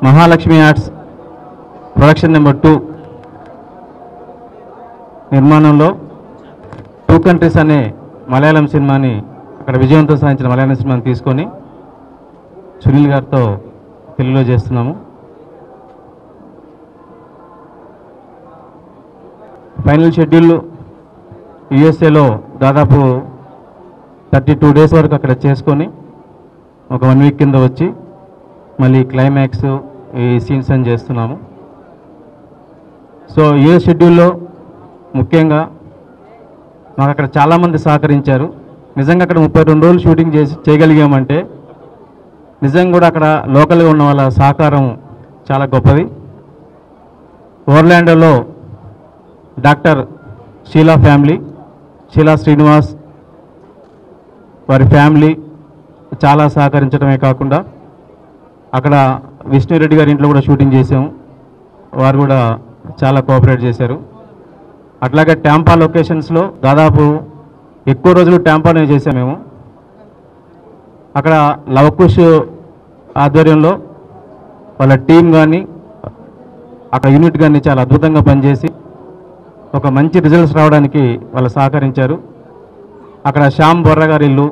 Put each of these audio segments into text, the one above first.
Mahalakshmi arts production number 2 నిర్మాణంలో 2 countries అనే మలయాళం సినిమాని అక్కడ విజయవంతం సాధించిన మలయాళం సినిమాని తీసుకొని సునీల్ గారితో తెలుగులో చేస్తున్నాము. ఫైనల్ షెడ్యూల్ యుఎస్ఏలో దాదాపు 32 డేస్ వరకు అక్కడ చేసుకొని ఒక 1 వీక్ కింద వచ్చి మళ్ళీ క్లైమాక్స్ ఈ సీన్స్ అని చేస్తున్నాము. సో ఏ షెడ్యూల్లో ముఖ్యంగా మాకు అక్కడ చాలామంది సహకరించారు. నిజంగా అక్కడ 32 రోజులు షూటింగ్ చేయగలిగామంటే నిజంగా కూడా అక్కడ లోకల్గా ఉన్న వాళ్ళ సహకారం చాలా గొప్పది. ఓర్లాండోలో డాక్టర్ షీలా ఫ్యామిలీ, షీలా శ్రీనివాస్ వారి ఫ్యామిలీ చాలా సహకరించడమే కాకుండా అక్కడ విష్ణురెడ్డి గారి ఇంట్లో కూడా షూటింగ్ చేసాము. వారు కూడా చాలా కోఆపరేట్ చేశారు. అట్లాగే ట్యాంపా లొకేషన్స్లో దాదాపు ఎక్కువ రోజులు ట్యాంపానే చేసాము మేము. అక్కడ లవకుష్ ఆధ్వర్యంలో వాళ్ళ టీం కానీ అక్కడ యూనిట్ కానీ చాలా అద్భుతంగా పనిచేసి ఒక మంచి రిజల్ట్స్ రావడానికి వాళ్ళు సహకరించారు. అక్కడ శ్యామ్ బొర్ర గారి ఇల్లు,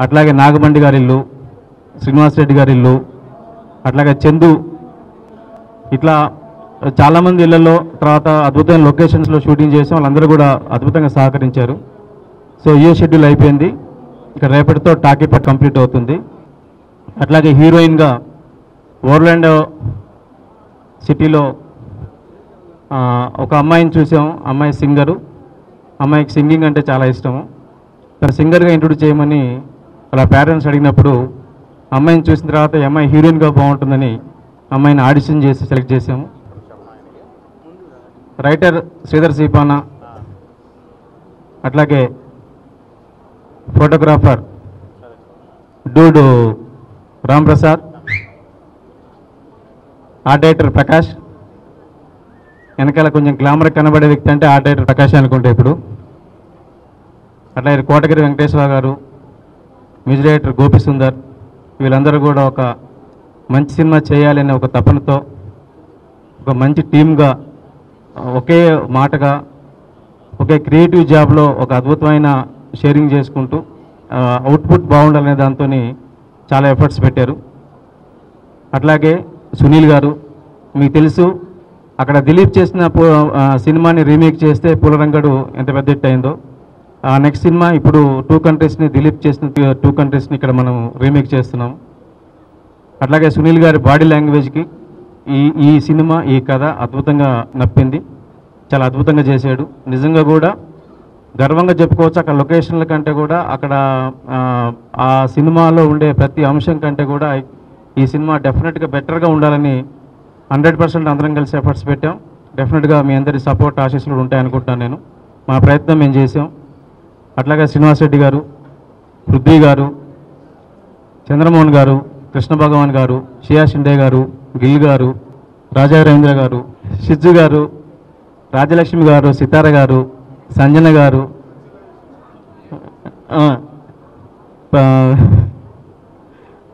అట్లాగే నాగబండి గారి ఇల్లు, శ్రీనివాస్ రెడ్డి గారి ఇల్లు, అట్లాగే చందు, ఇట్లా చాలామంది ఇళ్లలో తర్వాత అద్భుతమైన లొకేషన్స్లో షూటింగ్ చేసాం. వాళ్ళందరూ కూడా అద్భుతంగా సహకరించారు. సో ఏ షెడ్యూల్ అయిపోయింది, ఇక రేపటితో టాకీపట్ కంప్లీట్ అవుతుంది. అట్లాగే హీరోయిన్గా ఓర్లాండో సిటీలో ఒక అమ్మాయిని చూసాం. అమ్మాయి సింగరు, అమ్మాయికి సింగింగ్ అంటే చాలా ఇష్టము. తను సింగర్గా ఇంట్రొడ్యూస్ చేయమని వాళ్ళ పేరెంట్స్ అడిగినప్పుడు అమ్మాయిని చూసిన తర్వాత ఈ అమ్మాయి హీరోయిన్గా బాగుంటుందని అమ్మాయిని ఆడిషన్ చేసి సెలెక్ట్ చేసాము. రైటర్ శ్రీధర్ సీపానా, అట్లాగే ఫోటోగ్రాఫర్ డూడు రామ్ ప్రసాద్, ఆర్ట్ డైరెక్టర్ ప్రకాష్. వెనకాల కొంచెం గ్లామర్ కనబడే వ్యక్తి అంటే ఆర్ట్ డైరెక్టర్ ప్రకాష్ అనుకుంటే ఇప్పుడు. అట్లాగే కోటగిరి వెంకటేశ్వర గారు, మ్యూజిక్ డైరెక్టర్ గోపి సుందర్, వీళ్ళందరూ కూడా ఒక మంచి సినిమా చేయాలనే ఒక తపనతో ఒక మంచి టీమ్గా ఒకే మాటగా ఒకే క్రియేటివ్ జాబ్లో ఒక అద్భుతమైన షేరింగ్ చేసుకుంటూ అవుట్పుట్ బాగుండాలనే దాంతో చాలా ఎఫర్ట్స్ పెట్టారు. అట్లాగే సునీల్ గారు, మీకు తెలుసు అక్కడ దిలీప్ చేసిన సినిమాని రీమేక్ చేస్తే పూలరంగడు ఎంత పెద్ద హిట్ అయిందో. నెక్స్ట్ సినిమా ఇప్పుడు 2 కంట్రీస్ని దిలీప్ చేసిన 2 కంట్రీస్ని ఇక్కడ మనం రీమేక్ చేస్తున్నాం. అట్లాగే సునీల్ గారి బాడీ లాంగ్వేజ్కి ఈ సినిమా ఈ కథ అద్భుతంగా నప్పింది. చాలా అద్భుతంగా చేశాడు. నిజంగా కూడా గర్వంగా చెప్పుకోవచ్చు. అక్కడ లొకేషన్ల కంటే కూడా అక్కడ ఆ సినిమాలో ఉండే ప్రతి అంశం కంటే కూడా ఈ సినిమా డెఫినెట్గా బెటర్గా ఉండాలని 100% అందరం కలిసి ఎఫర్ట్స్ పెట్టాం. డెఫినెట్గా మీ అందరి సపోర్ట్ ఆశీస్సులు ఉంటాయనుకుంటున్నాను. నేను మా ప్రయత్నం మేము చేసాం. అట్లాగే శ్రీనివాస్ రెడ్డి గారు, పృథ్వీ గారు, చంద్రమోహన్ గారు, కృష్ణ భగవాన్ గారు, షియా షిండే గారు, గిల్ గారు, రాజా రవీంద్ర గారు, షిజ్జు గారు, రాజలక్ష్మి గారు, సితార గారు, సంజన గారు,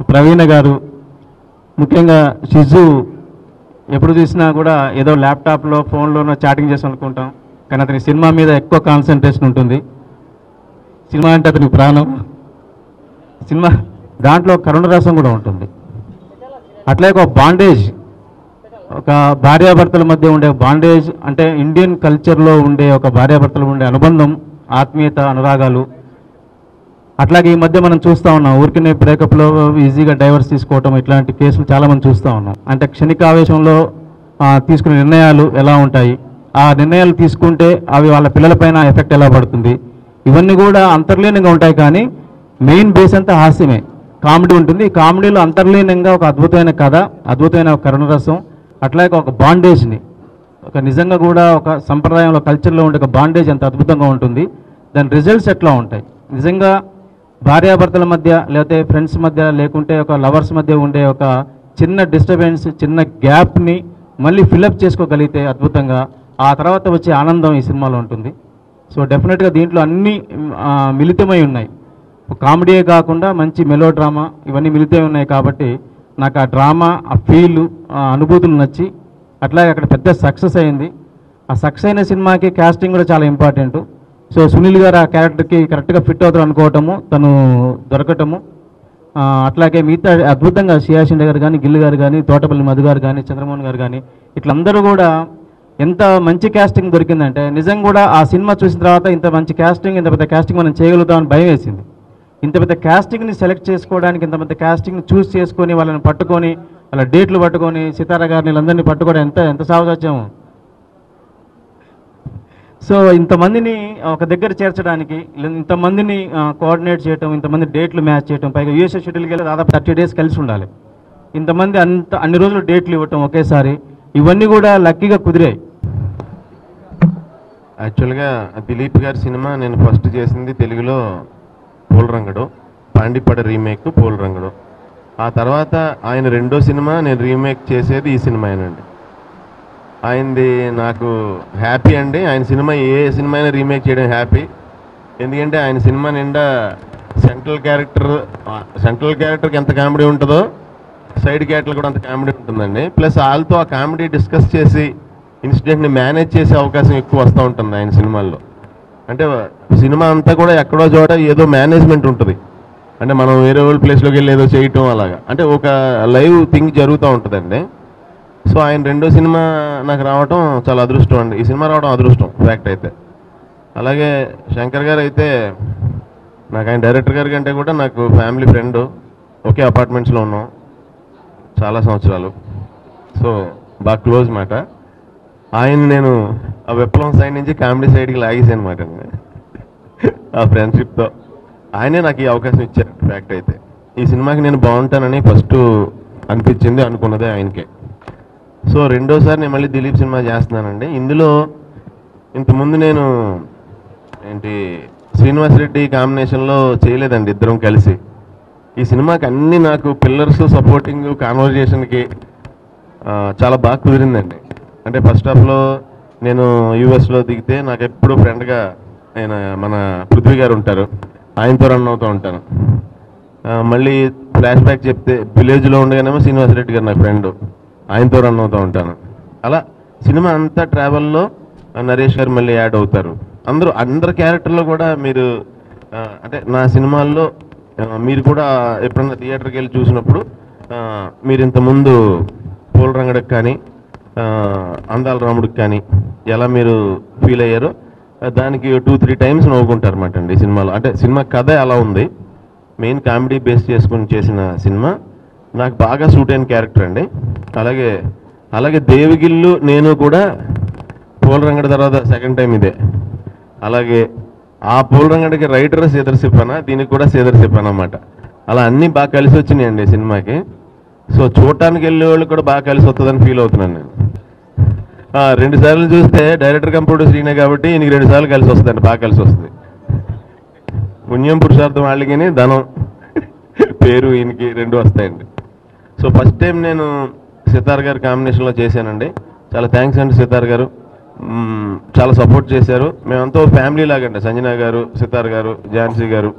ప్రవీణ గారు, ముఖ్యంగా షిజ్జు ఎప్పుడు చూసినా కూడా ఏదో ల్యాప్టాప్లో ఫోన్లోనో చాటింగ్ చేసి అనుకుంటాం, కానీ అతని సినిమా మీద ఎక్కువ కాన్సన్ట్రేషన్ ఉంటుంది. సినిమా అంటే అతనికి ప్రాణం. సినిమా దాంట్లో కరుణరసం కూడా ఉంటుంది. అట్లాగే ఒక బాండేజ్, ఒక భార్యాభర్తల మధ్య ఉండే బాండేజ్ అంటే ఇండియన్ కల్చర్లో ఉండే ఒక భార్యాభర్తలు ఉండే అనుబంధం, ఆత్మీయత, అనురాగాలు. అట్లాగే ఈ మధ్య మనం చూస్తూ ఉన్నాం, ఊరికనే బ్రేకప్లో ఈజీగా డైవర్స్ తీసుకోవటం, ఇట్లాంటి కేసులు చాలామంది చూస్తూ ఉన్నాం. అంటే క్షణికావేశంలో తీసుకునే నిర్ణయాలు ఎలా ఉంటాయి, ఆ నిర్ణయాలు తీసుకుంటే అవి వాళ్ళ పిల్లలపైన ఎఫెక్ట్ ఎలా పడుతుంది, ఇవన్నీ కూడా అంతర్లీనంగా ఉంటాయి. కానీ మెయిన్ బేస్ అంతా హాస్యమే, కామెడీ ఉంటుంది. ఈ కామెడీలో అంతర్లీనంగా ఒక అద్భుతమైన కథ, అద్భుతమైన కరుణరసం, అట్లాగే ఒక బాండేజ్ని, ఒక నిజంగా కూడా ఒక సంప్రదాయంలో కల్చర్లో ఉండే ఒక బాండేజ్ ఎంత అద్భుతంగా ఉంటుంది, దాని రిజల్ట్స్ ఎట్లా ఉంటాయి. నిజంగా భార్యాభర్తల మధ్య లేకపోతే ఫ్రెండ్స్ మధ్య లేకుంటే ఒక లవర్స్ మధ్య ఉండే ఒక చిన్న డిస్టర్బెన్స్, చిన్న గ్యాప్ని మళ్ళీ ఫిలప్ చేసుకోగలిగితే అద్భుతంగా ఆ తర్వాత వచ్చే ఆనందం ఈ సినిమాలో ఉంటుంది. సో డెఫినెట్గా దీంట్లో అన్నీ మిళితమై ఉన్నాయి. కామెడీయే కాకుండా మంచి మెలో డ్రామా ఇవన్నీ మిళితమై ఉన్నాయి. కాబట్టి నాకు ఆ డ్రామా, ఆ ఫీల్, ఆ అనుభూతులు నచ్చి అట్లాగే అక్కడ పెద్ద సక్సెస్ అయింది. ఆ సక్సెస్ అయిన సినిమాకి కాస్టింగ్ కూడా చాలా ఇంపార్టెంట్. సో సునీల్ గారు ఆ క్యారెక్టర్కి కరెక్ట్గా ఫిట్ అవుతారు అనుకోవటము, తను దొరకటము, అట్లాగే మిగతా అద్భుతంగా షియా షిండే గారు కానీ, గిల్ గారు కానీ, తోటపల్లి మధు గారు కానీ, చంద్రమోహన్ గారు కానీ, ఇట్లందరూ కూడా ఎంత మంచి క్యాస్టింగ్ దొరికిందంటే నిజంగా కూడా ఆ సినిమా చూసిన తర్వాత ఇంత మంచి క్యాస్టింగ్, ఇంత పెద్ద క్యాస్టింగ్ మనం చేయగలుగుతామని భయం వేసింది. ఇంత పెద్ద క్యాస్టింగ్ని సెలెక్ట్ చేసుకోవడానికి, ఇంత పెద్ద క్యాస్టింగ్ని చూస్ చేసుకొని వాళ్ళని పట్టుకొని వాళ్ళ డేట్లు పట్టుకొని సితారా గారిని వీళ్ళందరినీ పట్టుకోవడం ఎంత సావసత్యము. సో ఇంతమందిని ఒక దగ్గర చేర్చడానికి, ఇంతమందిని కోఆర్డినేట్ చేయటం, ఇంతమంది డేట్లు మ్యాచ్ చేయటం, పైగా యూఎస్ఏ షెడ్యూల్కి వెళ్ళి దాదాపు 30 days కలిసి ఉండాలి. ఇంతమంది అన్ని రోజులు డేట్లు ఇవ్వటం ఒకేసారి, ఇవన్నీ కూడా లక్కీగా కుదిరాయి. యాక్చువల్గా దిలీప్ గారి సినిమా నేను ఫస్ట్ చేసింది తెలుగులో పూలరంగడు, పాండిపడ రీమేక్ పూలరంగడు. ఆ తర్వాత ఆయన రెండో సినిమా నేను రీమేక్ చేసేది ఈ సినిమానండి. ఆయనది నాకు హ్యాపీ అండి. ఆయన సినిమా ఏ సినిమా అయినా రీమేక్ చేయడం హ్యాపీ. ఎందుకంటే ఆయన సినిమా నిండా సెంట్రల్ క్యారెక్టర్కి ఎంత కామెడీ ఉంటుందో సైడ్ క్యారెక్టర్ కూడా అంత కామెడీ ఉంటుందండి. ప్లస్ వాళ్ళతో ఆ కామెడీ డిస్కస్ చేసి ఇన్సిడెంట్ని మేనేజ్ చేసే అవకాశం ఎక్కువ వస్తూ ఉంటుంది ఆయన సినిమాల్లో. అంటే సినిమా అంతా కూడా ఎక్కడో చోట ఏదో మేనేజ్మెంట్ ఉంటుంది. అంటే మనం వేరే వాళ్ళ ప్లేస్లోకి వెళ్ళి ఏదో చేయటం అలాగా, అంటే ఒక లైవ్ థింగ్ జరుగుతూ ఉంటుందండి. సో ఆయన రెండో సినిమా నాకు రావటం చాలా అదృష్టం అండి. ఈ సినిమా రావడం అదృష్టం ఫ్యాక్ట్ అయితే. అలాగే శంకర్ గారు అయితే నాకు ఆయన డైరెక్టర్ గారి కంటే కూడా నాకు ఫ్యామిలీ ఫ్రెండ్, ఒకే అపార్ట్మెంట్స్లో ఉన్నాం చాలా సంవత్సరాలు. సో బాగా క్లోజ్ మాట. ఆయన నేను ఆ విప్లవం సైడ్ నుంచి కామెడీ సైడ్కి లాగేసాను అనమాట ఆ ఫ్రెండ్షిప్తో. ఆయనే నాకు ఈ అవకాశం ఇచ్చారు ఫ్యాక్ట్ అయితే. ఈ సినిమాకి నేను బాగుంటానని ఫస్ట్ అనిపించింది, అనుకున్నదే ఆయనకే. సో రెండోసారి నేను మళ్ళీ దిలీప్ సినిమా చేస్తున్నానండి. ఇందులో ఇంతకుముందు నేను శ్రీనివాస్ రెడ్డి కాంబినేషన్లో చేయలేదండి ఇద్దరం కలిసి. ఈ సినిమాకి అన్నీ నాకు పిల్లర్స్, సపోర్టింగ్, కాన్వర్జేషన్కి చాలా బాగా కుదిరిందండి. అంటే ఫస్ట్ హాఫ్లో నేను యూఎస్లో దిగితే నాకు ఎప్పుడు ఫ్రెండ్గా ఆయన మన పృథ్వీ గారు ఉంటారు, ఆయనతో రన్ అవుతూ ఉంటాను. మళ్ళీ ఫ్లాష్ బ్యాక్ చెప్తే విలేజ్లో ఉండగానేమో శ్రీనివాస్ రెడ్డి గారు నాకు ఫ్రెండ్, ఆయనతో రన్ అవుతూ ఉంటాను. అలా సినిమా అంతా ట్రావెల్లో నరేష్ గారు మళ్ళీ యాడ్ అవుతారు. అందరు క్యారెక్టర్లో కూడా మీరు అంటే నా సినిమాల్లో మీరు కూడా ఎప్పుడన్నా థియేటర్కి వెళ్ళి చూసినప్పుడు మీరు ఇంతకుముందు పూలరంగడికి కానీ అందాల రాముడికి కానీ ఎలా మీరు ఫీల్ అయ్యారో దానికి 2-3 times నవ్వుకుంటారు అన్నమాట అండి ఈ సినిమాలో. అంటే సినిమా కథ అలా ఉంది, మెయిన్ కామెడీ బేస్ చేసుకుని చేసిన సినిమా. నాకు బాగా సూట్ అయిన క్యారెక్టర్ అండి. అలాగే దేవిగిల్లు నేను కూడా పూలరంగడి తర్వాత సెకండ్ టైం ఇదే. అలాగే ఆ పూలరంగడికి రైటర్ సేదర్ సిప్పానా, దీనికి కూడా సేదర్ సిప్పానా అన్నమాట. అలా అన్నీ బాగా కలిసి వచ్చినాయండి సినిమాకి. సో చూడటానికి వెళ్ళే వాళ్ళు కూడా బాగా కలిసి వస్తుందని ఫీల్ అవుతున్నాను నేను. 2 సార్లు చూస్తే డైరెక్టర్ కమ్ ప్రొడ్యూసర్ ఈయనే కాబట్టి ఈయనకి 2 సార్లు కలిసి వస్తుందండి, బాగా కలిసి వస్తుంది. పుణ్యం పురుషార్థం వాళ్ళకి ధనం పేరు ఈయనకి 2 వస్తాయండి. సో ఫస్ట్ టైం నేను సితార్ గారు కాంబినేషన్లో చేశానండి. చాలా థ్యాంక్స్ అండి సితార్ గారు, చాలా సపోర్ట్ చేశారు. మేమంతా ఫ్యామిలీ లాగండి, సంజన గారు, సితార్ గారు, ఝాన్సీ గారు,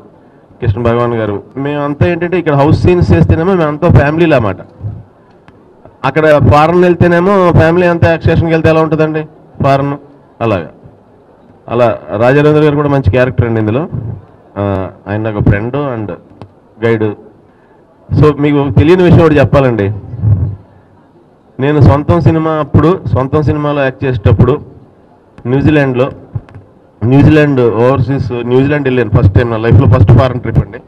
కృష్ణ భగవాన్ గారు. మేమంతా ఏంటంటే ఇక్కడ హౌస్ సీన్స్ చేస్తేనేమో మేమంతా ఫ్యామిలీలా అన్నమాట. అక్కడ ఫారెన్ వెళ్తేనేమో ఫ్యామిలీ అంతా ఎక్స్టేషన్కి వెళ్తే ఎలా ఉంటుందండి ఫారెన్, అలా రాజారేంద్ర గారు కూడా మంచి క్యారెక్టర్ అండి ఇందులో. ఆయన నాకు ఫ్రెండ్ అండ్ గైడ్. సో మీకు తెలియని విషయం ఒకటి చెప్పాలండి. నేను సొంతం సినిమాలో యాక్ట్ చేసేటప్పుడు న్యూజిలాండ్ వెళ్ళాను ఫస్ట్ టైం నా లైఫ్లో, ఫస్ట్ ఫారెన్ ట్రిప్ అండి.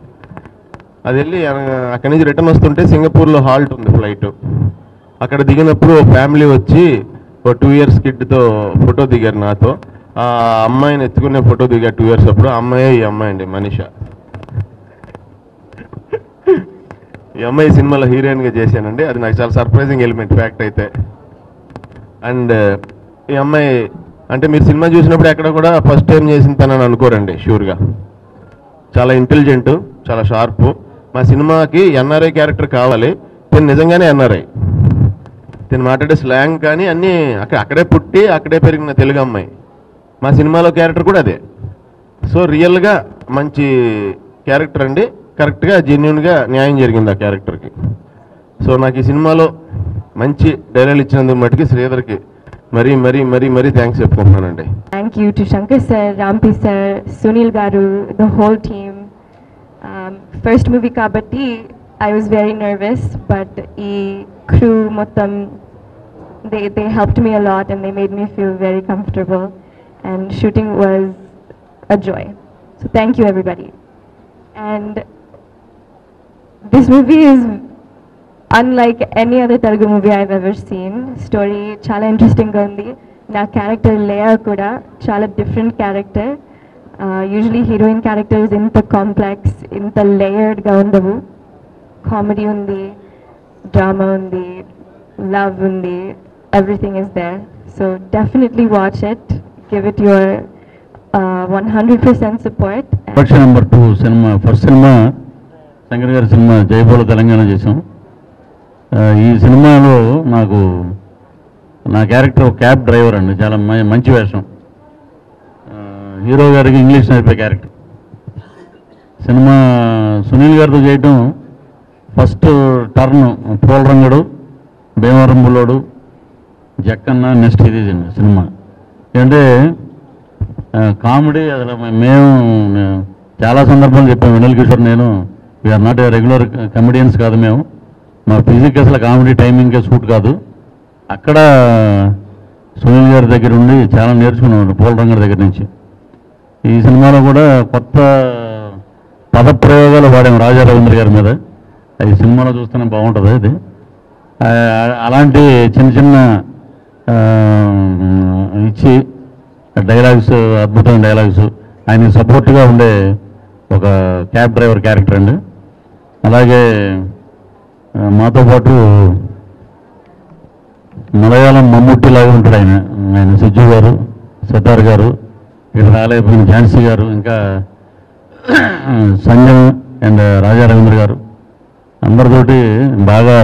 అది వెళ్ళి అక్కడి నుంచి రిటర్న్ వస్తుంటే సింగపూర్లో హాల్ట్ ఉంది ఫ్లైట్. అక్కడ దిగినప్పుడు ఫ్యామిలీ వచ్చి 2 years కిడ్తో ఫోటో దిగారు నాతో. ఆ అమ్మాయిని ఎత్తుకునే ఫోటో దిగారు 2 years అప్పుడు. ఈ అమ్మాయి అండి మనీషా. ఈ అమ్మాయి సినిమాలో హీరోయిన్గా చేశానండి. అది నాకు చాలా సర్ప్రైజింగ్ ఎలిమెంట్ ఫ్యాక్ట్ అయితే. అండ్ ఈ అమ్మాయి అంటే మీరు సినిమా చూసినప్పుడు ఎక్కడ కూడా ఫస్ట్ టైం చేసిన తనని అనుకోరండి, షూర్గా. చాలా ఇంటెలిజెంట్, చాలా షార్పు. మా సినిమాకి ఎన్ఆర్ఐ క్యారెక్టర్ కావాలి. తను నిజంగానే ఎన్ఆర్ఐ. తను మాట్లాడే స్లాంగ్ కానీ అన్నీ అక్కడే పుట్టి అక్కడే పెరిగిన తెలుగు అమ్మాయి. మా సినిమాలో క్యారెక్టర్ కూడా అదే. సో రియల్గా మంచి క్యారెక్టర్ అండి. కరెక్ట్గా జెన్యున్గా న్యాయం జరిగింది ఆ క్యారెక్టర్కి. సో నాకు ఈ సినిమాలో మంచి డైలాగ్ ఇచ్చినందుకు మటుకి శ్రీధర్కి మరీ thanks చెప్పుకుంటున్నానండి. Thank you to Shankar sir, Rampi sir, Sunil garu, the whole team. First movie kabatti I was very nervous, but ee crew mottam they helped me a lot and they made me feel very comfortable, and shooting was a joy. So thank you everybody. And this movie is unlike any other Telugu movie I've ever seen. Story chala interesting ga undi. Na character Leia kuda chala different character. Usually heroine characters inta complex, inta layered ga undavu. Comedy undi, drama undi, love undi, everything is there. So definitely watch it. Give it your 100% support. Production number 2 cinema, first cinema Shankar గారి cinema జైబోలో తెలంగాణ చేసాం. ఈ సినిమాలో నా character cab driver అండి. చాలా మంచి వేషం. Hero గారికి ఇంగ్లీష్ నేర్పే క్యారెక్టర్. సినిమా సునీల్ గారితో చేయటం first turn. Poolarangadu, Bhimavaram Bullodu, Jakkanna, next ఇది సినిమా. ఏంటంటే కామెడీ. అసలు మేము చాలా సందర్భాలు చెప్పాము, వెన్నెల కిషోర్ నేను, వీఆర్ నాట్ రెగ్యులర్ కమెడియన్స్ కాదు మేము. మా ఫిజిక్ అసలు కామెడీ టైమింగ్కే సూట్ కాదు. అక్కడ సునీల్ గారి దగ్గర ఉండి చాలా నేర్చుకున్నాడు, పోలరంగడి దగ్గర నుంచి. ఈ సినిమాలో కూడా కొత్త పదప్రయోగాలు వాడాము రాజా రవీంద్ర గారి మీద. ఈ సినిమాలో చూస్తేనే బాగుంటుంది. అది అలాంటి చిన్న ఇచ్చి డైలాగ్స్, అద్భుతమైన డైలాగ్స్, ఆయనకి సపోర్ట్గా ఉండే ఒక క్యాబ్ డ్రైవర్ క్యారెక్టర్ అండి. అలాగే మాతో పాటు మలయాళం మమ్ముట్టిలాగా ఉంటాడు ఆయన సిజ్జు గారు, సితార్ గారు, ఇక్కడ రాలేకపోయిన ఝాన్సీ గారు, ఇంకా సంజయ్ అండ్ రాజా రవీంద్ర గారు, అందరితోటి బాగా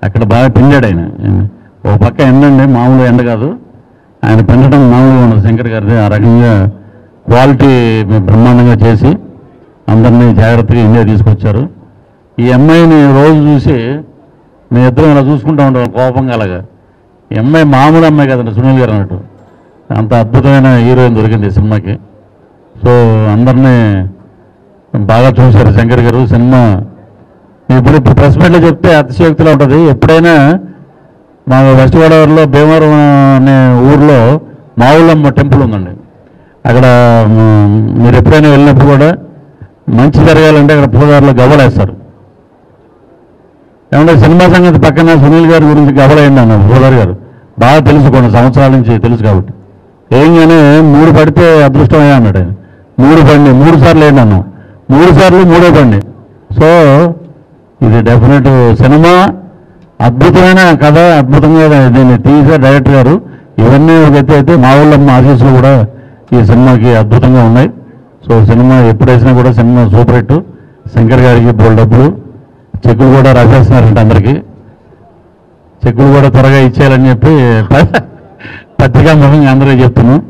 అక్కడ బాగా పిండాడు ఆయన. ఒక పక్క ఎండండి, మామూలు ఎండ కాదు. ఆయన పెంచడం మామూలుగా ఉండదు శంకర్ గారిది. ఆ రకంగా క్వాలిటీ బ్రహ్మాండంగా చేసి అందరినీ జాగ్రత్తగా ఇండియా తీసుకొచ్చారు. ఈ అమ్మాయిని రోజు చూసి మేము ఇద్దరం ఇలా చూసుకుంటూ ఉంటాం కోపంగా. అలాగా ఈ అమ్మాయి మామూలు అమ్మాయి కదండి, సునీల్ గారు అన్నట్టు. అంత అద్భుతమైన హీరోయిన్ దొరికింది ఈ సినిమాకి. సో అందరినీ బాగా చూశారు శంకర్ గారు. సినిమా ఇప్పుడు ప్రెస్ మీట్లో చెప్తే అతిశయోక్తిలో ఉంటుంది. ఎప్పుడైనా మా వెస్ట్ గోదావరిలో భీమవరం అనే ఊర్లో మావులమ్మ టెంపుల్ ఉందండి. అక్కడ మీరు ఎప్పుడైనా వెళ్ళినప్పుడు కూడా మంచి జరగాలంటే అక్కడ పూజారులు గవ్వలేస్తారు. ఏమంటే సినిమా సంగతి పక్కన సునీల్ గారి గురించి గవ్వలేయండి అన్న పూజారి గారు. బాగా తెలుసుకోండి, సంవత్సరాల నుంచి తెలుసు కాబట్టి. ఏంగానే 3 పడితే అదృష్టమయ్యా అన్నాడు ఆయన. 3 పడి 3 సార్లు ఏంటి అన్నాం, 3 సార్లు 3 పండి. సో ఇది డెఫినెట్ సినిమా, అద్భుతమైన కథ, అద్భుతంగా దీన్ని తీశారు డైరెక్టర్ గారు. ఇవన్నీ ఒక ఎత్తు అయితే మా ఊళ్ళమ్మ ఆశీస్సులు కూడా ఈ సినిమాకి అద్భుతంగా ఉన్నాయి. సో సినిమా ఎప్పుడైనా కూడా సినిమా సూపర్ హిట్. శంకర్ గారికి బోల్ డబ్బులు, చెక్కులు కూడా రాసేస్తున్నారంట అందరికీ. చెక్కులు కూడా త్వరగా ఇచ్చేయాలని చెప్పి పత్రికా ముఖంగా అందరూ చెప్తున్నాం.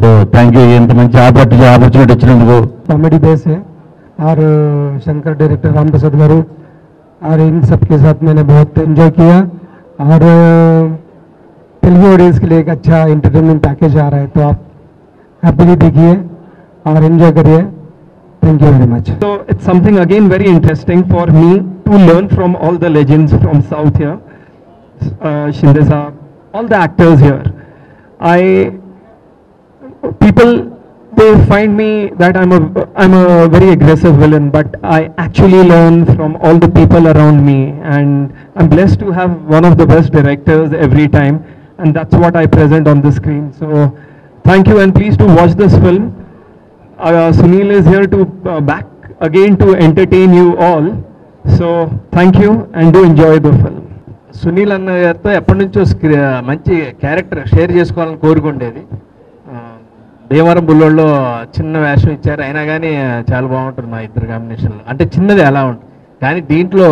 సో థ్యాంక్ యూ, ఇంత మంచి ఆపర్చునిటీ ఇచ్చినందుకు. कॉमेडी बेस है और शंकर डायरेक्टर राम प्रसाद गारू और इन सब के साथ मैंने बहुत एंजॉय किया और तेलुगु ऑडियंस के लिए एक अच्छा एंटरटेनमेंट पैकेज आ रहा है, तो आप हैप्पीली देखिए और एंजॉय करिए. Thank you very much. So it's something again very interesting for me to learn from all the legends from South here, Shinde Saab, all the actors here. People, they find me that I'm a very aggressive villain, but I actually learn from all the people around me, and I'm blessed to have one of the best directors every time, and that's what I present on the screen. So thank you, and please to watch this film. Sunil is here to back again to entertain you all. So thank you and do enjoy the film. Sunil అన్న గారితో ఎప్పటి నుంచో మంచి character share చేసుకోవాలని కోరుకుండేది. భీమవరం బుల్లోళ్ళలో చిన్న వేషం ఇచ్చారు, అయినా కానీ చాలా బాగుంటుంది మా ఇద్దరు కాంబినేషన్లో. అంటే చిన్నది ఎలా ఉంటుంది, కానీ దీంట్లో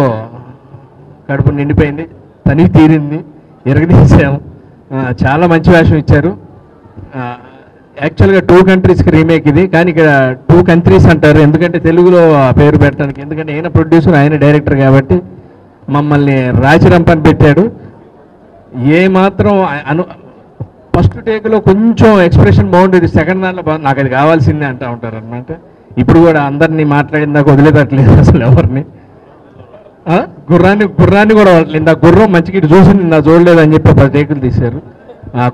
కడుపు నిండిపోయింది, తనివి తీరింది, ఎరగదీసాము. చాలా మంచి వేషం ఇచ్చారు. యాక్చువల్గా 2 కంట్రీస్కి రీమేక్ ఇది, కానీ ఇక్కడ 2 కంట్రీస్ అంటారు, ఎందుకంటే తెలుగులో పేరు పెట్టడానికి. ఎందుకంటే ఆయన ప్రొడ్యూసర్, ఆయన డైరెక్టర్ కాబట్టి మమ్మల్ని రాచిరంపని పెట్టాడు. ఏ మాత్రం ఫస్ట్ టేక్లో కొంచెం ఎక్స్ప్రెషన్ బాగుండేది, సెకండ్ దాంట్లో నాకు అది కావాల్సిందే అంటూ ఉంటారు అనమాట. ఇప్పుడు కూడా అందరినీ మాట్లాడిన దాకా వదిలేదట్లేదు అసలు ఎవరిని. గుర్రాన్ని కూడా వదలలేదు. ఆ గుర్రం మంచిగా ఇటు చూసింది, నా చూడలేదు అని చెప్పి 10 టేకులు తీశారు.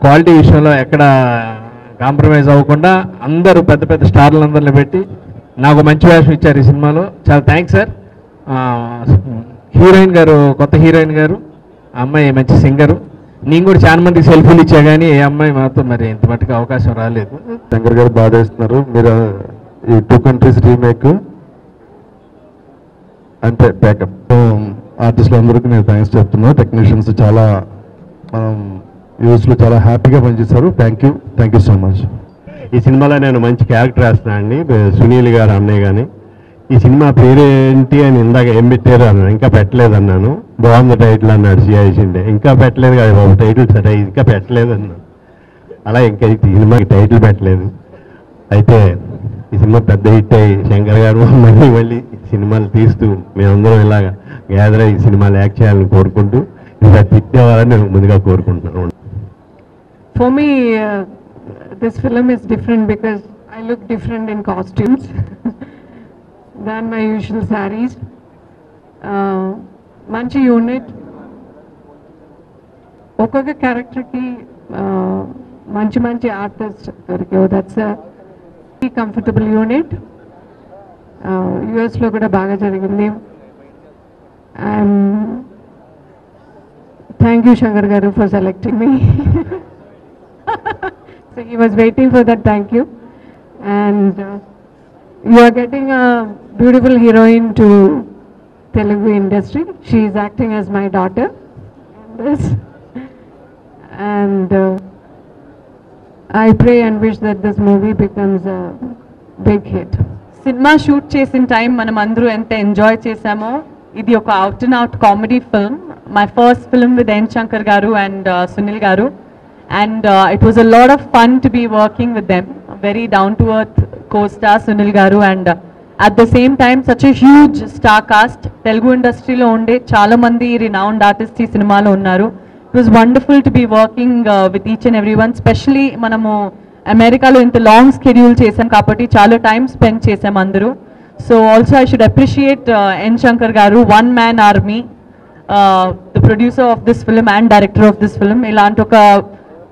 క్వాలిటీ విషయంలో ఎక్కడ కాంప్రమైజ్ అవ్వకుండా అందరూ పెద్ద పెద్ద స్టార్లందరిని పెట్టి నాకు మంచి వేషం ఇచ్చారు ఈ సినిమాలో. చాలా థ్యాంక్స్ సార్. హీరోయిన్ గారు, కొత్త హీరోయిన్ గారు, ఆ అమ్మాయి మంచి సింగరు. నేను కూడా చాలా మందికి సెల్ఫీలు ఇచ్చా, కానీ ఏ అమ్మాయి మాత్రం మరి ఇంత మట్టుకు అవకాశం రాలేదు. శంకర్ గారు బాగా చేస్తున్నారు. మీరు ఈ 2 కంట్రీస్ రీమేక్ అంతే బ్యాకప్. ఆర్టిస్టులు అందరికీ నేను థ్యాంక్స్ చెప్తున్నాను. టెక్నీషియన్స్ చాలా మనం యూస్లో చాలా హ్యాపీగా పనిచేశారు. Thank you so much. ఈ సినిమాలో నేను మంచి క్యారెక్టర్ వేస్తున్నాను అండి. సునీల్ గారు అన్నయ్య కానీ ఈ సినిమా పేరేంటి అని ఇందాక ఏం పెట్టారు అన్నాను. ఇంకా పెట్టలేదు అన్నాను. బాగుంది టైటిల్ అన్నాడు సిఐసిండే. ఇంకా పెట్టలేదు కదా బాబు టైటిల్, సరే ఇంకా పెట్టలేదు అన్నాను. అలా ఇంకా ఈ సినిమాకి టైటిల్ పెట్టలేదు. అయితే ఈ సినిమా పెద్ద హిట్ అయ్యి శంకర్ గారు మళ్ళీ సినిమాలు తీస్తూ మేమందరం ఇలాగా గ్యాదర్ అయ్యి సినిమాలు యాక్ట్ చేయాలని కోరుకుంటూ ఇంకా హిట్ అవ్వాలని నేను ముందుగా కోరుకుంటున్నాను. For me, this film is different because I look different in costumes than my usual sarees. Manchi unit, ఒక్కొక్క క్యారెక్టర్కి మంచి ఆర్టిస్ట్ దొరికావు. That's comfortable unit. యుఎస్లో కూడా బాగా జరిగింది. Thank you Shankar garu for selecting me. So he was waiting for that. Thank you. And you are getting a beautiful heroine to Telugu industry. She is acting as my daughter in this. And I pray and wish that this movie becomes a big hit. Cinema shoot చేసిన time మనం అందరూ ఎంత enjoy చేసామో. ఇది ఒక out and out comedy film. My first film with N Shankar garu and Sunil గారు. And it was a lot of fun to be working with them. Very down to earth co-star Sunil Garu, and at the same time such a huge star cast. Telugu industry lo unde chaala mandi renowned artists ee cinema lo unnaru. It was wonderful to be working with each and everyone, especially manamu America lo inta long schedule chesam kabatti chaala time spend chesam andaru. So also I should appreciate N Shankar Garu, one man army, the producer of this film and director of this film. Ilanti oka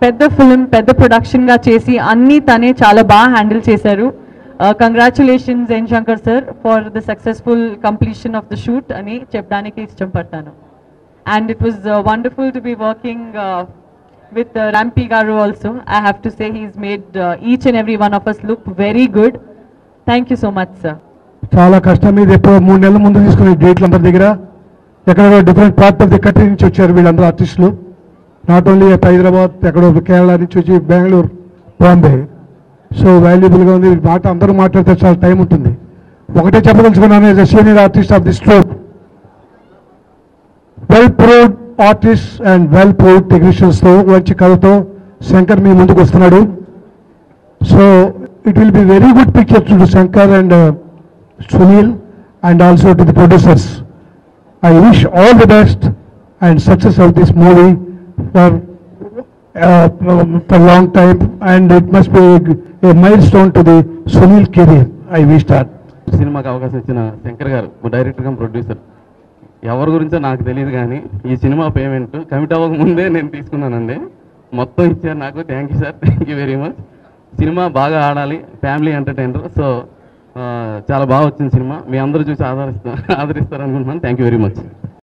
పెద్ద film, పెద్ద ప్రొడక్షన్గా చేసి అన్నీ తనే చాలా బాగా handle చేశారు. Congratulations N Shankar sir for the successful completion of the shoot అని చెప్పడానికి ఇష్టపడతాను. And it was wonderful to be working with Rampi garu also. I have to say he's made each and every one of us look very good. Thank you so much sir. చాలా కష్టం మీద ఎప్పుడో 3 నెలల ముందు తీసుకునే డేట్లు అందరి దగ్గర ఎక్కడ different part of the country నుంచి వచ్చారు వీళ్ళందరూ ఆర్టిస్టులు. నాట్ ఓన్లీ హైదరాబాద్, ఎక్కడో కేరళ నుంచి వచ్చి బెంగళూరు, బాంబే. సో వాల్యుబుల్గా ఉంది. మాట అందరూ మాట్లాడితే చాలా టైం ఉంటుంది. ఒకటే చెప్పదలుచుకున్నాను, as a senior artist of this troupe, well proved artist and well proved టెక్నీషియన్స్తో మంచి కథతో శంకర్ మీ ముందుకు వస్తున్నాడు. So it will be very good picture to Shankar and Sunil and also to the producers. I wish all the best and success of this movie for long time, and it must be a milestone to the Sunil career. I wish that. సినిమాకి అవకాశం ఇచ్చిన శంకర్ గారు, director come producer, ఎవరి గురించో నాకు తెలియదు కానీ ఈ సినిమా పేమెంట్ కమిట్ అవ్వక ముందే నేను తీసుకున్నానండి. మొత్తం ఇచ్చారు నాకు. Thank you sir, thank you very much. Cinema బాగా ఆడాలి, ఫ్యామిలీ ఎంటర్టైనర్. సో చాలా బాగా వచ్చింది సినిమా. మీ అందరూ చూసి ఆదరిస్తారనుకుంటున్నాను. Thank you very much.